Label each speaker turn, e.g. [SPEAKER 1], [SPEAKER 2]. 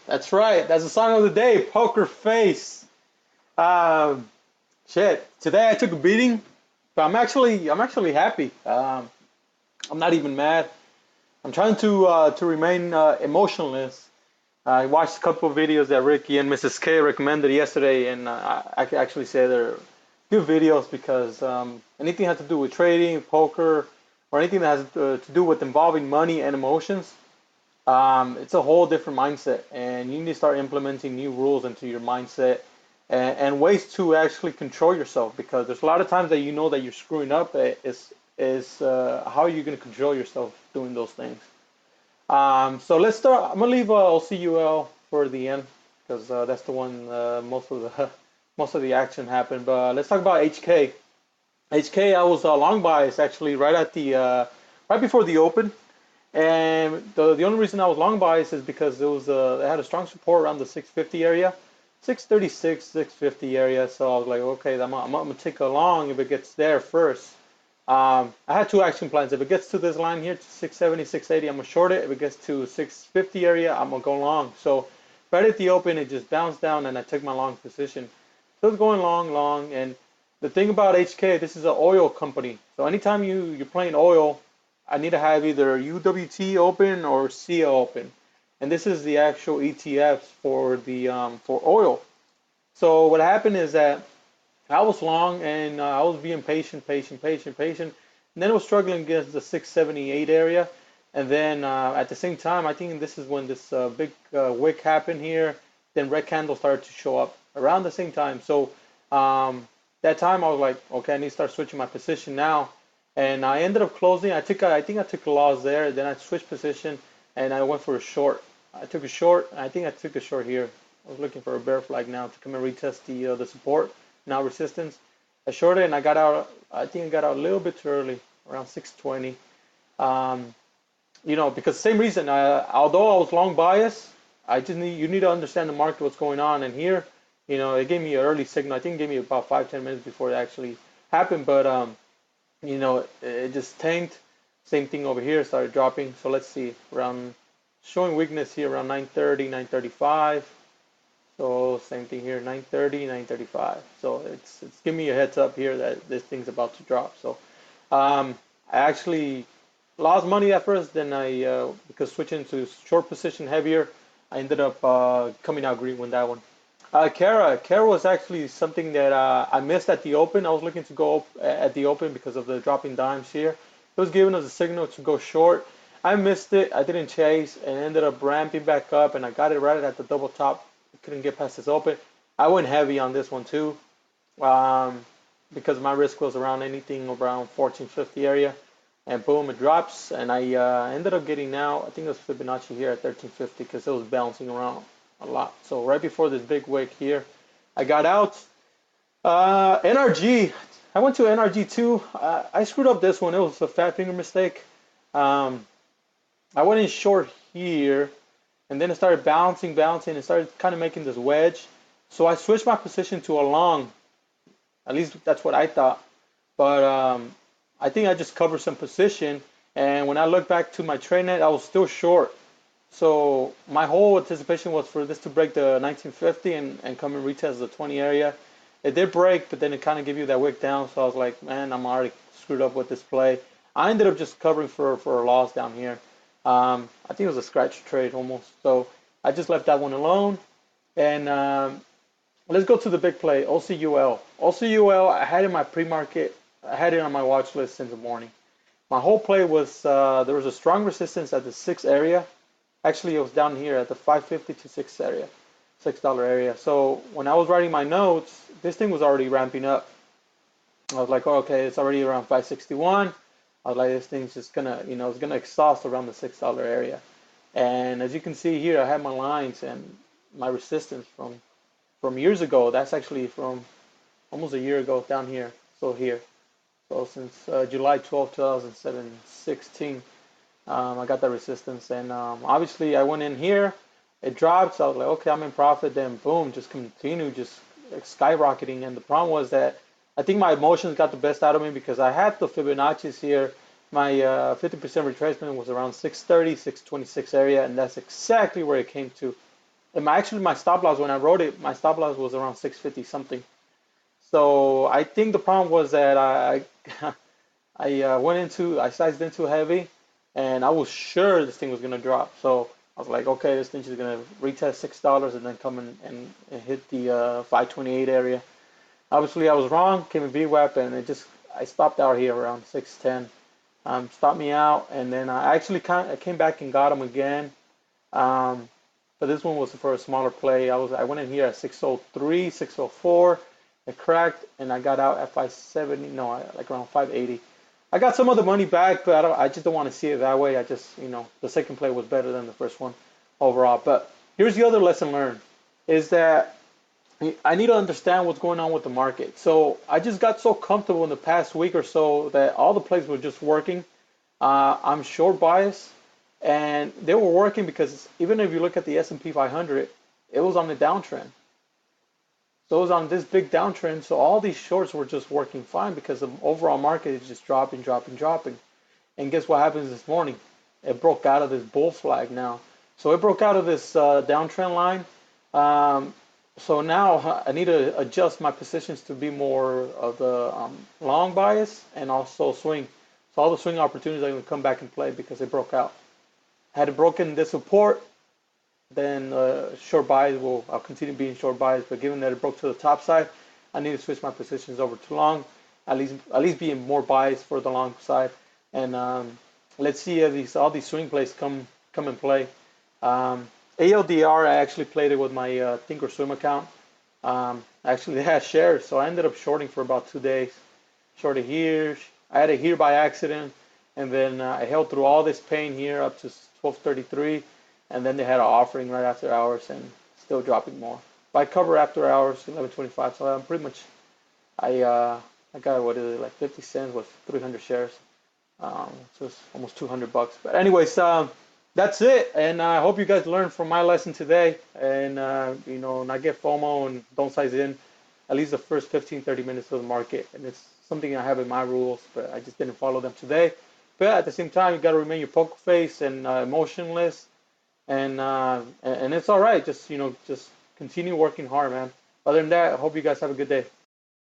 [SPEAKER 1] That's right. That's the song of the day, Poker Face. Um, shit. Today I took a beating, but I'm actually happy. I'm not even mad. I'm trying to remain emotionless. I watched a couple of videos that Ricky and Mrs. K recommended yesterday, and I can actually say they're good videos because anything that has to do with trading, poker, or anything that has to do with involving money and emotions, it's a whole different mindset, and you need to start implementing new rules into your mindset and ways to actually control yourself. Because there's a lot of times that you know that you're screwing up. Is how are you going to control yourself doing those things? So let's start. I'm gonna leave OCUL for the end because that's the one most of the most of the action happened. But let's talk about HK. HK, I was long bias actually right at the right before the open. And the only reason I was long biased is because it had a strong support around the 650 area, 636, 650 area. So I was like, okay, I'm gonna take a long if it gets there first. I had two action plans. If it gets to this line here to 670, 680, I'm gonna short it. If it gets to 650 area, I'm gonna go long. So right at the open, it just bounced down and I took my long position. So it's going long, long. And the thing about HK, this is an oil company. So anytime you're playing oil, I need to have either UWT open or CL open. And this is the actual ETFs for the for oil. So what happened is that I was long and I was being patient, patient, patient, patient. And then I was struggling against the 678 area. And then at the same time, I think this is when this big wick happened here. Then red candle started to show up around the same time. So that time I was like, okay, I need to start switching my position now. And I ended up closing. I think I took a loss there. Then I switched position and I went for a short. I took a short. I think I took a short here. I was looking for a bear flag now to come and retest the support, now resistance. I shorted and I got out. I think I got out a little bit too early, around 620. Um, because same reason. Although I was long bias, I just need you need to understand the market, what's going on. And here, it gave me an early signal. I think it gave me about 5-10 minutes before it actually happened. But it just tanked. Same thing over here, started dropping. So let's see, around showing weakness here around 9:30, 9:35. So same thing here, 9:30, 9:35. So it's giving me a heads up here that this thing's about to drop. So I actually lost money at first, then because switching to short position heavier, I ended up coming out green with that one. Kara was actually something that I missed at the open. I was looking to go at the open because of the dropping dimes here. It was giving us a signal to go short. I missed it. I didn't chase and ended up ramping back up, and I got it right at the double top. Couldn't get past this open. I went heavy on this one too, um, because my risk was around anything around 1450 area, and boom, it drops, and I ended up getting now. I think it was Fibonacci here at 1350 because it was bouncing around a lot. So right before this big wick here, I got out. NRG, I went to NRG too. I screwed up this one. It was a fat finger mistake. Um, I went in short here, and then it started bouncing, bouncing, and started kind of making this wedge. So I switched my position to a long. At least that's what I thought. But I think I just covered some position. And when I look back to my trade net, I was still short. So my whole anticipation was for this to break the 1950 and come and retest the 20 area. It did break, but then it kind of gave you that wick down. So I was like, man, I'm already screwed up with this play. I ended up just covering for a loss down here. I think it was a scratch trade almost. So I just left that one alone. And let's go to the big play, OCUL. OCUL, I had in my pre-market. I had it on my watch list since the morning. My whole play was there was a strong resistance at the 6 area. Actually, it was down here at the 550 to 6 area, $6 area. So when I was writing my notes, this thing was already ramping up. I was like, oh, okay, it's already around 561. I was like, this thing's just gonna, it's gonna exhaust around the $6 area. And as you can see here, I have my lines and my resistance from years ago. That's actually from almost a year ago down here. So here. So since July 12th, 2016, I got that resistance. And obviously I went in here. It dropped. So I was like, okay, I'm in profit. Then boom, just continue just skyrocketing. And the problem was that I think my emotions got the best out of me because I had the Fibonacci's here. My 50% retracement was around 630, 626 area. And that's exactly where it came to. and my stop loss when I wrote it, my stop loss was around 650 something. So I think the problem was that I sized in too heavy, and I was sure this thing was gonna drop. So I was like, okay, this thing's just gonna retest $6 and then come in and hit the 528 area. Obviously, I was wrong. Came in VWAP, and I stopped out here around 610. Stopped me out, and then I came back and got him again. Um, but this one was for a smaller play. I went in here at 603, 604. It cracked, and I got out at 570. No, like around 580. I got some of the money back, but I just don't want to see it that way. I just, the second play was better than the first one overall. But here's the other lesson learned is that I need to understand what's going on with the market. So I just got so comfortable in the past week or so that all the plays were just working. I'm short bias, and they were working because even if you look at the S&P 500, it was on the downtrend. So it was on this big downtrend. So all these shorts were just working fine because the overall market is just dropping, dropping, dropping. And guess what happens this morning? It broke out of this bull flag now. So it broke out of this downtrend line. Um, so now I need to adjust my positions to be more of the long bias and also swing. So all the swing opportunities are going to come back and play because they broke out. Had it broken this support, then short buys I'll continue being short buys. But given that it broke to the top side, I need to switch my positions over to long. At least being more biased for the long side. And let's see if all these swing plays come and play. ALDR, I actually played it with my Thinkorswim account. Actually, they had shares, so I ended up shorting for about 2 days. Shorted here. I had it here by accident, and then I held through all this pain here up to 1233, and then they had an offering right after hours and still dropping more. But I cover after hours, 1125, so I'm pretty much, I got, what is it, like 50 cents with 300 shares. So it's almost 200 bucks. But anyways, that's it. And I hope you guys learned from my lesson today. And, not get FOMO and don't size in at least the first 15, 30 minutes of the market. And it's something I have in my rules, but I just didn't follow them today. But at the same time, you got to remain your poker face and emotionless. And it's all right. Just continue working hard, man. Other than that, I hope you guys have a good day.